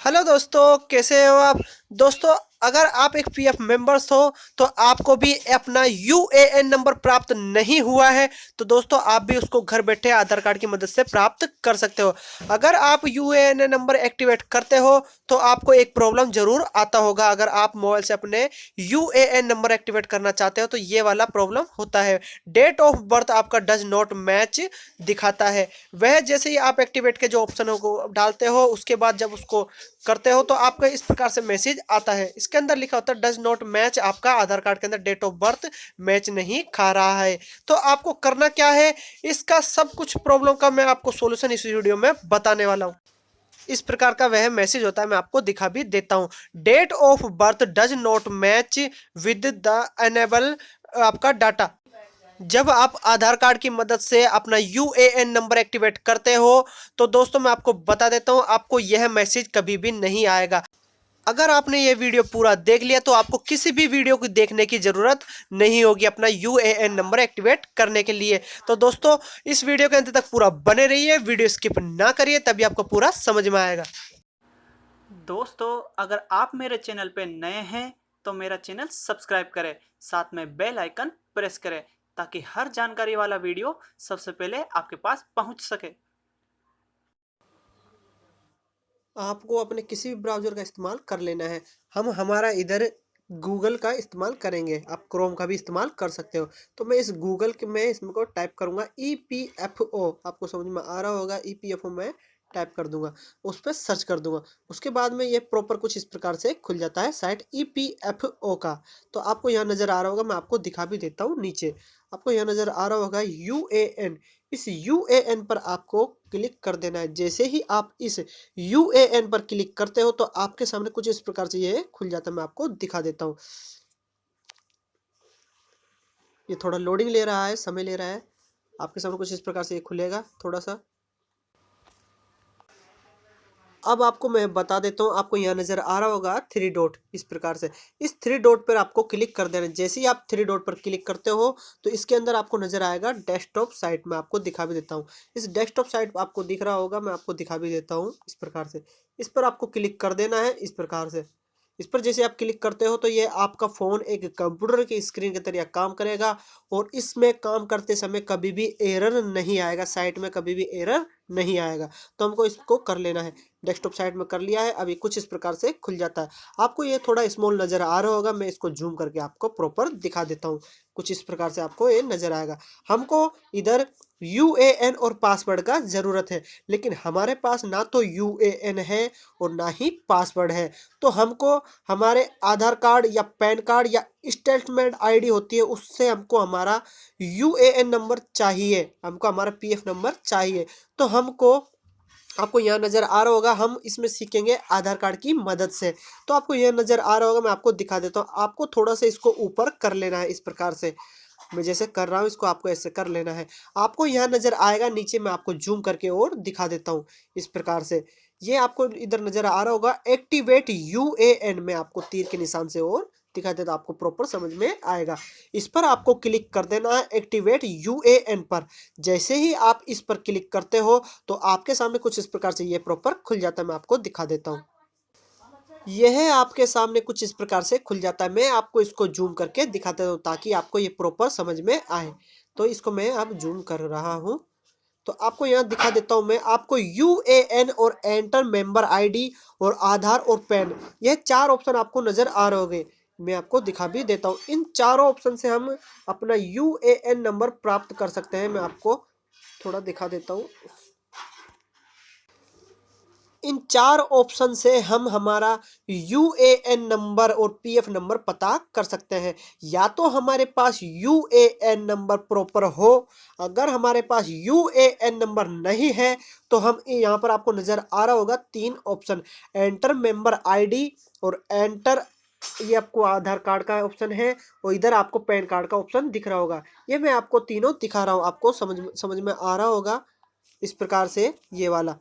Hello दोस्तों, कैसे हो आप। दोस्तों, अगर आप एक पीएफ मेंबर्स हो तो आपको भी अपना यूएएन नंबर प्राप्त नहीं हुआ है तो दोस्तों आप भी उसको घर बैठे आधार कार्ड की मदद से प्राप्त कर सकते हो। अगर आप यूएएन नंबर एक्टिवेट करते हो तो आपको एक प्रॉब्लम जरूर आता होगा। अगर आप मोबाइल से अपने यूएएन नंबर एक्टिवेट करना चाहते हो तो ये वाला प्रॉब्लम होता है। डेट ऑफ बर्थ आपका डज नॉट मैच दिखाता है। वह जैसे ही आप एक्टिवेट के जो ऑप्शन को डालते हो उसके बाद जब उसको करते हो तो आपका इस प्रकार से मैसेज आता है। इसके अंदर लिखा होता है डज नॉट मैच, आपका आधार कार्ड के अंदर डेट ऑफ बर्थ मैच नहीं खा रहा है। तो आपको करना क्या है, इसका सब कुछ प्रॉब्लम का मैं आपको सॉल्यूशन इस वीडियो में बताने वाला हूँ। इस प्रकार का वह मैसेज होता है, मैं आपको दिखा भी देता हूँ। Date of birth does not match with the enable आपका डाटा। जब आप आधार कार्ड की मदद से अपना यूएएन नंबर एक्टिवेट करते हो तो दोस्तों मैं आपको बता देता हूं, आपको यह मैसेज कभी भी नहीं आएगा। अगर आपने ये वीडियो पूरा देख लिया तो आपको किसी भी वीडियो को देखने की जरूरत नहीं होगी अपना यूएएन नंबर एक्टिवेट करने के लिए। तो दोस्तों इस वीडियो के अंत तक पूरा बने रहिए, वीडियो स्किप ना करिए, तभी आपको पूरा समझ में आएगा। दोस्तों, अगर आप मेरे चैनल पे नए हैं तो मेरा चैनल सब्सक्राइब करें, साथ में बेल आइकन प्रेस करें ताकि हर जानकारी वाला वीडियो सबसे पहले आपके पास पहुंच सके। आपको अपने किसी भी ब्राउजर का इस्तेमाल कर लेना है। हम हमारा इधर गूगल का इस्तेमाल करेंगे, आप क्रोम का भी इस्तेमाल कर सकते हो। तो मैं इस गूगल के में इसमें को टाइप करूंगा EPFO, आपको समझ में आ रहा होगा। EPFO में टाइप कर दूंगा, उस पर सर्च कर दूंगा। उसके बाद में ये प्रॉपर कुछ इस प्रकार से खुल जाता है साइट EPFO का। तो आपको यहाँ नज़र आ रहा होगा, मैं आपको दिखा भी देता हूँ। नीचे आपको यहाँ नज़र आ रहा होगा यूएएन। इस यूएएन पर आपको क्लिक कर देना है। जैसे ही आप इस यूएएन पर क्लिक करते हो तो आपके सामने कुछ इस प्रकार से ये खुल जाता है। मैं आपको दिखा देता हूँ। ये थोड़ा लोडिंग ले रहा है, समय ले रहा है। आपके सामने कुछ इस प्रकार से ये खुलेगा थोड़ा सा। अब आपको मैं बता देता हूँ, आपको यहाँ नज़र आ रहा होगा 3 डॉट। इस प्रकार से इस 3 डॉट पर आपको क्लिक कर देना है। जैसे ही आप 3 डॉट पर क्लिक करते हो तो इसके अंदर आपको नज़र आएगा डेस्कटॉप साइट। मैं आपको दिखा भी देता हूँ। इस डेस्कटॉप साइट आपको दिख रहा होगा, मैं आपको दिखा भी देता हूँ। इस प्रकार से इस पर आपको क्लिक कर देना है। इस प्रकार से इस पर जैसे आप क्लिक करते हो तो ये आपका फ़ोन एक कंप्यूटर की स्क्रीन की तरह काम करेगा और इसमें काम करते समय कभी भी एरर नहीं आएगा, साइट में कभी भी एरर नहीं आएगा। तो हमको इसको कर लेना है। डेस्कटॉप साइट में कर लिया है। अभी कुछ इस प्रकार से खुल जाता है। आपको ये थोड़ा स्मॉल नज़र आ रहा होगा, मैं इसको जूम करके आपको प्रॉपर दिखा देता हूँ। कुछ इस प्रकार से आपको ये नज़र आएगा। हमको इधर यूएएन और पासवर्ड का ज़रूरत है, लेकिन हमारे पास ना तो यूएएन है और ना ही पासवर्ड है। तो हमको हमारे आधार कार्ड या पैन कार्ड या स्टेटमेंट आईडी होती है, उससे हमको हमारा यूएएन नंबर चाहिए, हमको हमारा पीएफ नंबर चाहिए। तो हमको आपको यहाँ नज़र आ रहा होगा, हम इसमें सीखेंगे आधार कार्ड की मदद से। तो आपको यह नज़र आ रहा होगा, मैं आपको दिखा देता हूँ। आपको थोड़ा सा इसको ऊपर कर लेना है। इस प्रकार से मैं जैसे कर रहा हूँ इसको आपको ऐसे कर लेना है। आपको यहाँ नज़र आएगा नीचे, मैं आपको जूम करके और दिखा देता हूँ। इस प्रकार से ये आपको इधर नज़र आ रहा होगा एक्टिवेट यूएएन में, आपको तीर के निशान से और दिखा देता, आपको प्रॉपर समझ में आएगा। इस पर आपको क्लिक कर देना है एक्टिवेट यूएएन पर। जैसे ही आप इस पर क्लिक करते हो तो आपके सामने कुछ इस प्रकार से ये प्रॉपर खुल जाता है। मैं आपको दिखा देता हूँ। यह आपके सामने कुछ इस प्रकार से खुल जाता है। मैं आपको इसको जूम करके दिखाता हूँ ताकि आपको ये प्रॉपर समझ में आए। तो इसको मैं अब जूम कर रहा हूँ। तो आपको यहाँ दिखा देता हूँ मैं आपको यूएएन और एंटर मेंबर आईडी और आधार और पैन, यह 4 ऑप्शन आपको नज़र आ रहे होंगे। मैं आपको दिखा भी देता हूँ। इन चारों ऑप्शन से हम अपना यूएएन नंबर प्राप्त कर सकते हैं। मैं आपको थोड़ा दिखा देता हूँ। इन 4 ऑप्शन से हम हमारा यूएएन नंबर और पीएफ नंबर पता कर सकते हैं। या तो हमारे पास यूएएन नंबर प्रॉपर हो, अगर हमारे पास यूएएन नंबर नहीं है तो हम यहाँ पर आपको नज़र आ रहा होगा 3 ऑप्शन, एंटर मेंबर आईडी और एंटर, ये आपको आधार कार्ड का ऑप्शन है और इधर आपको पैन कार्ड का ऑप्शन दिख रहा होगा। ये मैं आपको तीनों दिखा रहा हूँ, आपको समझ में आ रहा होगा। इस प्रकार से ये वाला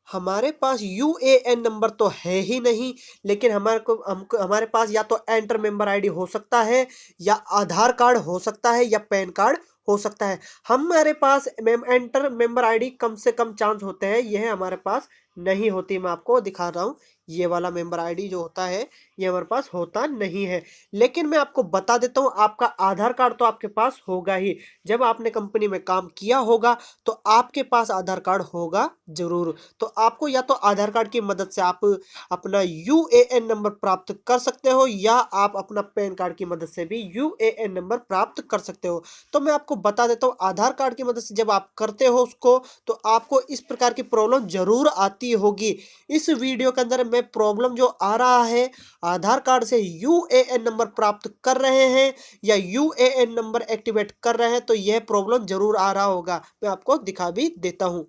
हमारे पास यूएएन नंबर तो है ही नहीं, लेकिन हमारे पास या तो एंटर मेंबर आईडी हो सकता है या आधार कार्ड हो सकता है या पैन कार्ड हो सकता है। हमारे पास एंटर मेंबर आईडी कम से कम चांस होते हैं, यह हमारे पास नहीं होती। मैं आपको दिखा रहा हूँ, ये वाला मेंबर आईडी जो होता है ये हमारे पास होता नहीं है। लेकिन मैं आपको बता देता हूँ, आपका आधार कार्ड तो आपके पास होगा ही। जब आपने कंपनी में काम किया होगा तो आपके पास आधार कार्ड होगा जरूर। तो आपको या तो आधार कार्ड की मदद से आप अपना यूएएन नंबर प्राप्त कर सकते हो, या आप अपना पैन कार्ड की मदद से भी यूएएन नंबर प्राप्त कर सकते हो। तो मैं आपको बता देता हूँ, आधार कार्ड की मदद से जब आप करते हो उसको, तो आपको इस प्रकार की प्रॉब्लम जरूर आती होगी। इस वीडियो के अंदर मैं प्रॉब्लम जो आ रहा है, आधार कार्ड से यूएएन नंबर प्राप्त कर रहे हैं या यूएएन नंबर एक्टिवेट कर रहे हैं, तो यह प्रॉब्लम जरूर आ रहा होगा। मैं आपको दिखा भी देता हूं।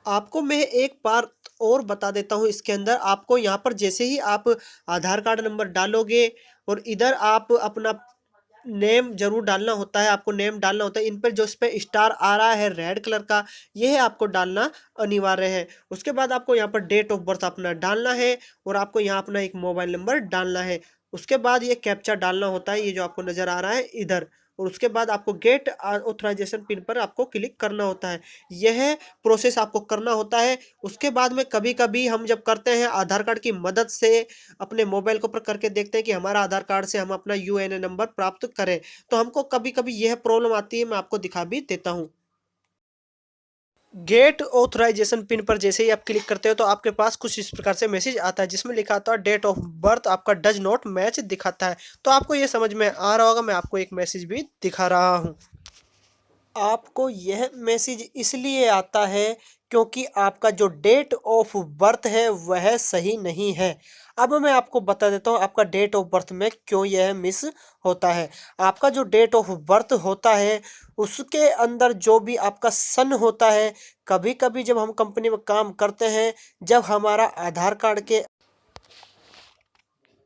आपको मैं एक बार और बता देता हूं, इसके अंदर आपको यहाँ पर जैसे ही आप आधार कार्ड नंबर डालोगे और इधर आप अपना नेम जरूर डालना होता है, आपको नेम डालना होता है। इन पर जो इस पे स्टार आ रहा है रेड कलर का, यह आपको डालना अनिवार्य है। उसके बाद आपको यहाँ पर डेट ऑफ बर्थ अपना डालना है और आपको यहाँ अपना एक मोबाइल नंबर डालना है। उसके बाद ये कैप्चा डालना होता है, ये जो आपको नजर आ रहा है इधर। और उसके बाद आपको गेट ऑथराइजेशन पिन पर आपको क्लिक करना होता है। यह प्रोसेस आपको करना होता है। उसके बाद में कभी कभी हम जब करते हैं आधार कार्ड की मदद से, अपने मोबाइल के ऊपर करके देखते हैं कि हमारा आधार कार्ड से हम अपना यूएएन नंबर प्राप्त करें, तो हमको कभी कभी यह प्रॉब्लम आती है। मैं आपको दिखा भी देता हूँ। गेट ऑथराइजेशन पिन पर जैसे ही आप क्लिक करते हो तो आपके पास कुछ इस प्रकार से मैसेज आता है, जिसमें लिखा आता है डेट ऑफ बर्थ आपका डज नॉट मैच दिखाता है। तो आपको ये समझ में आ रहा होगा, मैं आपको एक मैसेज भी दिखा रहा हूँ। आपको यह मैसेज इसलिए आता है क्योंकि आपका जो डेट ऑफ बर्थ है वह सही नहीं है। अब मैं आपको बता देता हूँ आपका डेट ऑफ बर्थ में क्यों यह मिस होता है। आपका जो डेट ऑफ बर्थ होता है उसके अंदर जो भी आपका सन होता है, कभी कभी जब हम कंपनी में काम करते हैं, जब हमारा आधार कार्ड के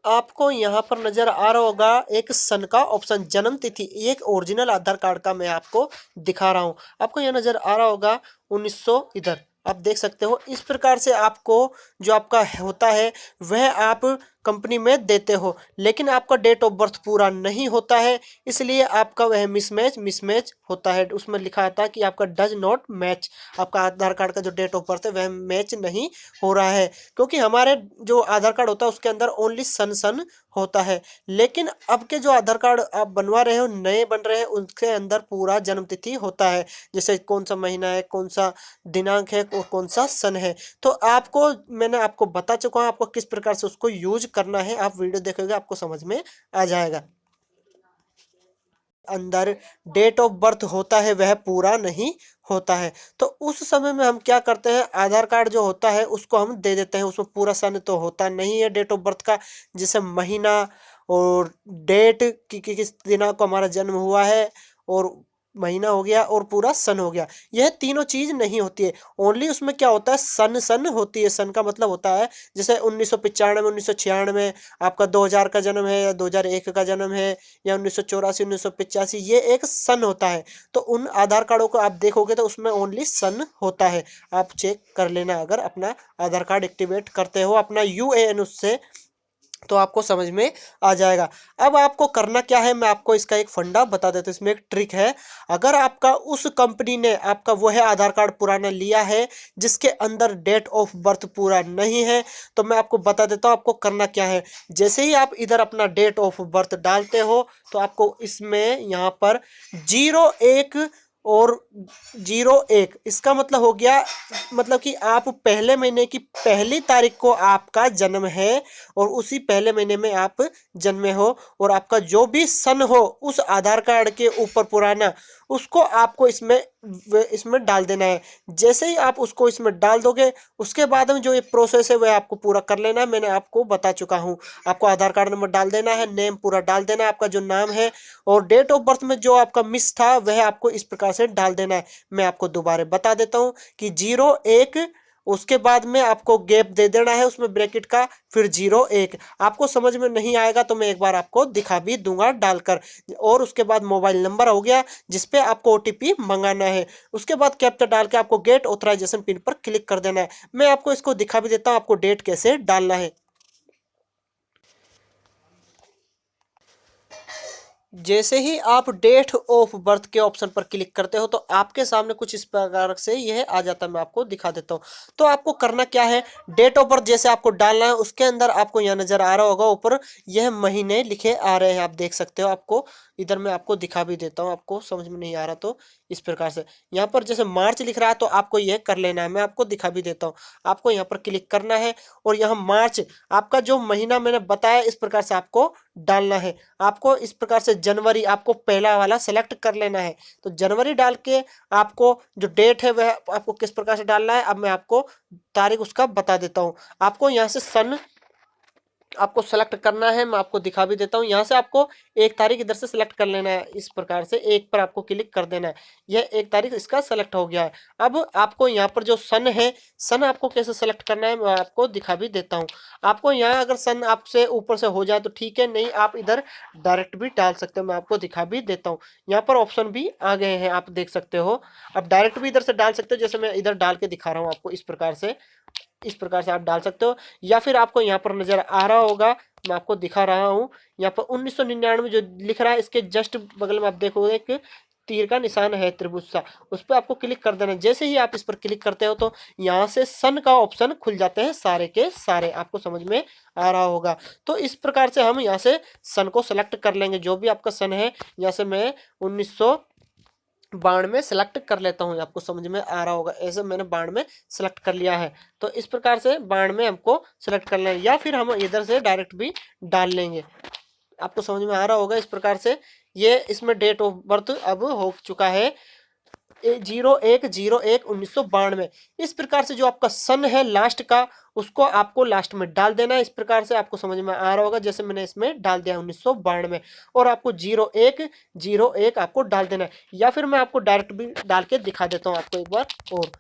आपको यहाँ पर नजर आ रहा होगा एक सन का ऑप्शन, जन्म तिथि, एक ओरिजिनल आधार कार्ड का मैं आपको दिखा रहा हूँ। आपको यहाँ नजर आ रहा होगा 1900, इधर आप देख सकते हो। इस प्रकार से आपको जो आपका होता है वह आप कंपनी में देते हो, लेकिन आपका डेट ऑफ बर्थ पूरा नहीं होता है, इसलिए आपका वह मिसमैच होता है। उसमें लिखा आता है कि आपका डज नॉट मैच, आपका आधार कार्ड का जो डेट ऑफ बर्थ है वह मैच नहीं हो रहा है। क्योंकि हमारे जो आधार कार्ड होता है उसके अंदर ओनली सन होता है, लेकिन अब के जो आधार कार्ड आप बनवा रहे हो, नए बन रहे हैं, उनके अंदर पूरा जन्म तिथि होता है, जैसे कौन सा महीना है, कौन सा दिनांक है और कौन सा सन है। तो आपको मैंने आपको बता चुका हूँ आपको किस प्रकार से उसको यूज करना है। आप वीडियो देखोगे आपको समझ में आ जाएगा। अंदर डेट ऑफ बर्थ होता है वह पूरा नहीं होता है, तो उस समय में हम क्या करते हैं, आधार कार्ड जो होता है उसको हम दे देते हैं। उसमें पूरा सन तो होता नहीं है डेट ऑफ बर्थ का, जैसे महीना और डेट कि किस दिना को हमारा जन्म हुआ है, और महीना हो गया और पूरा सन हो गया, यह तीनों चीज नहीं होती है। ओनली उसमें क्या होता है, सन होती है। सन का मतलब होता है जैसे 1995, 1996 आपका 2000 का जन्म है, या 2001 का जन्म है, या 1984, 1985, ये एक सन होता है। तो उन आधार कार्डों को आप देखोगे तो उसमें ओनली सन होता है। आप चेक कर लेना, अगर अपना आधार कार्ड एक्टिवेट करते हो अपना यूएएन उससे, तो आपको समझ में आ जाएगा। अब आपको करना क्या है, मैं आपको इसका एक फंडा बता देता हूँ। इसमें एक ट्रिक है। अगर आपका उस कंपनी ने आपका वह आधार कार्ड पुराना लिया है जिसके अंदर डेट ऑफ बर्थ पूरा नहीं है, तो मैं आपको बता देता हूँ आपको करना क्या है। जैसे ही आप इधर अपना डेट ऑफ बर्थ डालते हो तो आपको इसमें यहाँ पर 01 और 01, इसका मतलब हो गया, मतलब कि आप पहले महीने की पहली तारीख को आपका जन्म है और उसी पहले महीने में आप जन्मे हो, और आपका जो भी सन हो उस आधार कार्ड के ऊपर पुराना, उसको आपको इसमें डाल देना है। जैसे ही आप उसको इसमें डाल दोगे, उसके बाद में जो ये प्रोसेस है वह आपको पूरा कर लेना है। मैंने आपको बता चुका हूँ। आपको आधार कार्ड नंबर डाल देना है, नेम पूरा डाल देना है, आपका जो नाम है, और डेट ऑफ बर्थ में जो आपका मिस था वह आपको इस प्रकार से डाल देना है। मैं आपको दोबारा बता देता हूँ कि 01, उसके बाद में आपको गैप दे देना है उसमें ब्रैकेट का, फिर 01। आपको समझ में नहीं आएगा तो मैं एक बार आपको दिखा भी दूंगा डालकर। और उसके बाद मोबाइल नंबर हो गया जिसपे आपको ओटीपी मंगाना है। उसके बाद कैप्चा डाल के आपको गेट ऑथराइजेशन पिन पर क्लिक कर देना है। मैं आपको इसको दिखा भी देता हूँ आपको डेट कैसे डालना है। जैसे ही आप डेट ऑफ बर्थ के ऑप्शन पर क्लिक करते हो तो आपके सामने कुछ इस प्रकार से यह आ जाता है। मैं आपको दिखा देता हूँ। तो आपको करना क्या है, डेट ऑफ बर्थ जैसे आपको डालना है, उसके अंदर आपको यहाँ नजर आ रहा होगा ऊपर यह महीने लिखे आ रहे हैं, आप देख सकते हो। आपको इधर मैं आपको दिखा भी देता हूँ, आपको समझ में नहीं आ रहा तो इस प्रकार से यहाँ पर जैसे मार्च लिख रहा है तो आपको यह कर लेना है। मैं आपको दिखा भी देता हूँ। आपको यहाँ पर क्लिक करना है और यहाँ मार्च आपका जो महीना मैंने बताया इस प्रकार से आपको डालना है। आपको इस प्रकार से जनवरी आपको पहला वाला सेलेक्ट कर लेना है। तो जनवरी डाल के आपको जो डेट है वह आपको किस प्रकार से डालना है, अब मैं आपको तारीख उसका बता देता हूँ। आपको यहाँ से सन आपको सेलेक्ट करना है, मैं आपको दिखा भी देता हूँ। यहाँ से आपको एक तारीख इधर से सेलेक्ट कर लेना है, इस प्रकार से एक पर आपको क्लिक कर देना है। यह एक तारीख इसका सेलेक्ट हो गया है। अब आपको यहाँ पर जो सन है, सन आपको कैसे सेलेक्ट करना है मैं आपको दिखा भी देता हूँ। आपको यहाँ अगर सन आपसे ऊपर से हो जाए तो ठीक है, नहीं आप इधर डायरेक्ट भी डाल सकते हो। मैं आपको दिखा भी देता हूँ। यहाँ पर ऑप्शन भी आ गए हैं, आप देख सकते हो। अब डायरेक्ट भी इधर से डाल सकते हो, जैसे मैं इधर डाल के दिखा रहा हूँ आपको। इस प्रकार से आप डाल सकते हो। या फिर आपको यहाँ पर नजर आ रहा होगा, मैं आपको दिखा रहा हूँ। यहाँ पर 1999 जो लिख रहा है इसके जस्ट बगल में आप देखोगे एक तीर का निशान है, त्रिभुज सा, उस पर आपको क्लिक कर देना। जैसे ही आप इस पर क्लिक करते हो तो यहाँ से सन का ऑप्शन खुल जाते हैं सारे के सारे, आपको समझ में आ रहा होगा। तो इस प्रकार से हम यहाँ से सन को सेलेक्ट कर लेंगे। जो भी आपका सन है, यहाँ से मैं 1992 सेलेक्ट कर लेता हूँ। आपको समझ में आ रहा होगा, ऐसे मैंने 92 सेलेक्ट कर लिया है। तो इस प्रकार से 92 हमको सेलेक्ट कर लेना है, या फिर हम इधर से डायरेक्ट भी डाल लेंगे। आपको समझ में आ रहा होगा। इस प्रकार से ये इसमें डेट ऑफ बर्थ अब हो चुका है 01/01/1992। इस प्रकार से जो आपका सन है लास्ट का, उसको आपको लास्ट में डाल देना है। इस प्रकार से आपको समझ में आ रहा होगा, जैसे मैंने इसमें डाल दिया 1992 और आपको 01/01 आपको डाल देना है। या फिर मैं आपको डायरेक्ट भी डाल के दिखा देता हूँ आपको एक बार और।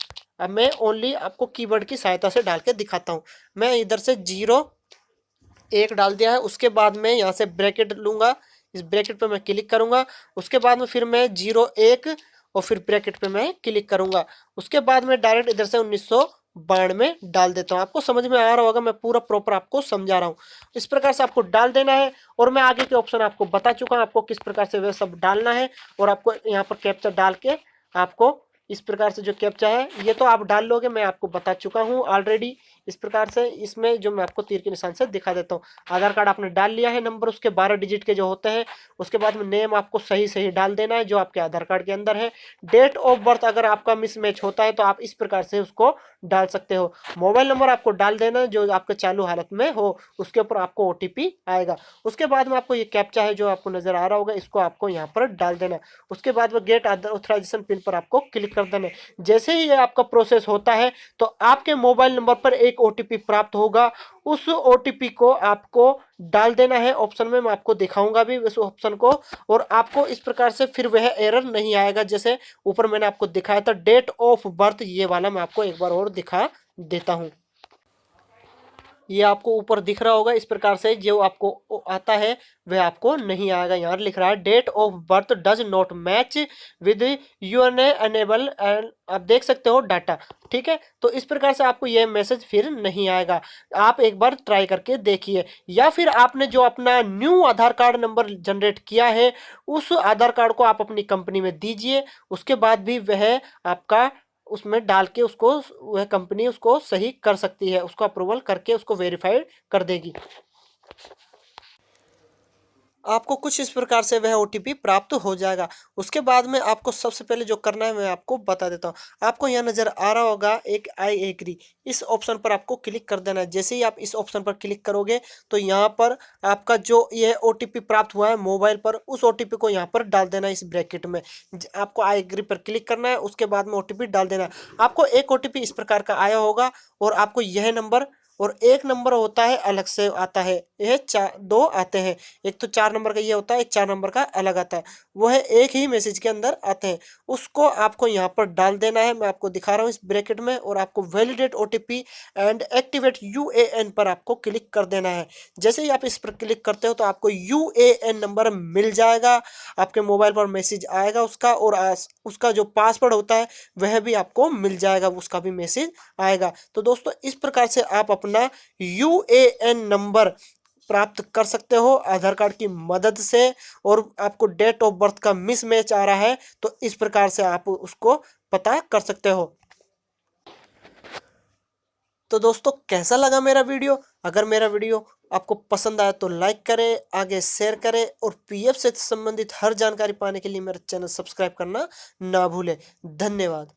अब मैं ओनली आपको कीवर्ड की सहायता से डाल के दिखाता हूँ। मैं इधर से 01 डाल दिया है। उसके बाद में यहाँ से ब्रैकेट लूंगा, इस ब्रैकेट पे मैं क्लिक करूंगा। उसके बाद में फिर मैं 01 और फिर ब्रैकेट पे मैं क्लिक करूंगा। उसके बाद में डायरेक्ट इधर से 1992 डाल देता हूँ। आपको समझ में आ रहा होगा, मैं पूरा प्रॉपर आपको समझा रहा हूँ। इस प्रकार से आपको डाल देना है और मैं आगे के ऑप्शन आपको बता चुका हूँ आपको किस प्रकार से वह सब डालना है। और आपको यहाँ पर कैप्चा डाल के आपको इस प्रकार से जो कैप्चा है ये तो आप डाल लोगे, मैं आपको बता चुका हूँ ऑलरेडी। इस प्रकार से इसमें जो मैं आपको तीर के निशान से दिखा देता हूँ। आधार कार्ड आपने डाल लिया है, नंबर उसके 12 डिजिट के जो होते हैं। उसके बाद में नेम आपको सही सही डाल देना है जो आपके आधार कार्ड के अंदर है। डेट ऑफ बर्थ अगर आपका मिसमैच होता है तो आप इस प्रकार से उसको डाल सकते हो। मोबाइल नंबर आपको डाल देना है जो आपके चालू हालत में हो, उसके ऊपर आपको OTP आएगा। उसके बाद में आपको ये कैप्चा है जो आपको नजर आ रहा होगा, इसको आपको यहाँ पर डाल देना है। उसके बाद में गेट ऑथराइजेशन पिन पर आपको क्लिक कर देना है। जैसे ही ये आपका प्रोसेस होता है तो आपके मोबाइल नंबर पर एक OTP प्राप्त होगा। उस OTP को आपको डाल देना है ऑप्शन में, मैं आपको दिखाऊंगा भी उस ऑप्शन को। और आपको इस प्रकार से फिर वह एरर नहीं आएगा जैसे ऊपर मैंने आपको दिखाया था डेट ऑफ बर्थ, ये वाला मैं आपको एक बार और दिखा देता हूं। ये आपको ऊपर दिख रहा होगा। इस प्रकार से जो आपको आता है वह आपको नहीं आएगा। यहाँ लिख रहा है date of birth does not match with UNA unable and आप देख सकते हो डाटा, ठीक है। तो इस प्रकार से आपको यह मैसेज फिर नहीं आएगा। आप एक बार ट्राई करके देखिए। या फिर आपने जो अपना न्यू आधार कार्ड नंबर जनरेट किया है उस आधार कार्ड को आप अपनी कंपनी में दीजिए, उसके बाद भी वह आपका उसमें डाल के उसको वह कंपनी उसको सही कर सकती है, उसको अप्रूवल करके उसको वेरीफाइड कर देगी। आपको कुछ इस प्रकार से वह OTP प्राप्त हो जाएगा। उसके बाद में आपको सबसे पहले जो करना है मैं आपको बता देता हूँ। आपको यहाँ नज़र आ रहा होगा एक आई एग्री, इस ऑप्शन पर आपको क्लिक कर देना है। जैसे ही आप इस ऑप्शन पर क्लिक करोगे तो यहाँ पर आपका जो यह OTP प्राप्त हुआ है मोबाइल पर, उस OTP को यहाँ पर डाल देना है इस ब्रैकेट में। आपको आई एग्री पर क्लिक करना है, उसके बाद में OTP डाल देना है। आपको एक OTP इस प्रकार का आया होगा और आपको यह नंबर और एक नंबर होता है अलग से आता है। यह दो आते हैं, एक तो 4 नंबर का ये होता है, एक 4 नंबर का अलग आता है। वह एक ही मैसेज के अंदर आते हैं। उसको आपको यहाँ पर डाल देना है, मैं आपको दिखा रहा हूँ इस ब्रैकेट में। और आपको validate OTP and activate UAN पर आपको क्लिक कर देना है। जैसे ही आप इस पर क्लिक करते हो तो आपको UAN नंबर मिल जाएगा, आपके मोबाइल पर मैसेज आएगा उसका। और उसका जो पासवर्ड होता है वह भी आपको मिल जाएगा, उसका भी मैसेज आएगा। तो दोस्तों इस प्रकार से आप अपना UAN नंबर प्राप्त कर सकते हो आधार कार्ड की मदद से। और आपको डेट ऑफ बर्थ का मिसमैच आ रहा है तो इस प्रकार से आप उसको पता कर सकते हो। तो दोस्तों कैसा लगा मेरा वीडियो? अगर मेरा वीडियो आपको पसंद आया तो लाइक करें, आगे शेयर करें और पीएफ से संबंधित हर जानकारी पाने के लिए मेरा चैनल सब्सक्राइब करना ना भूलें। धन्यवाद।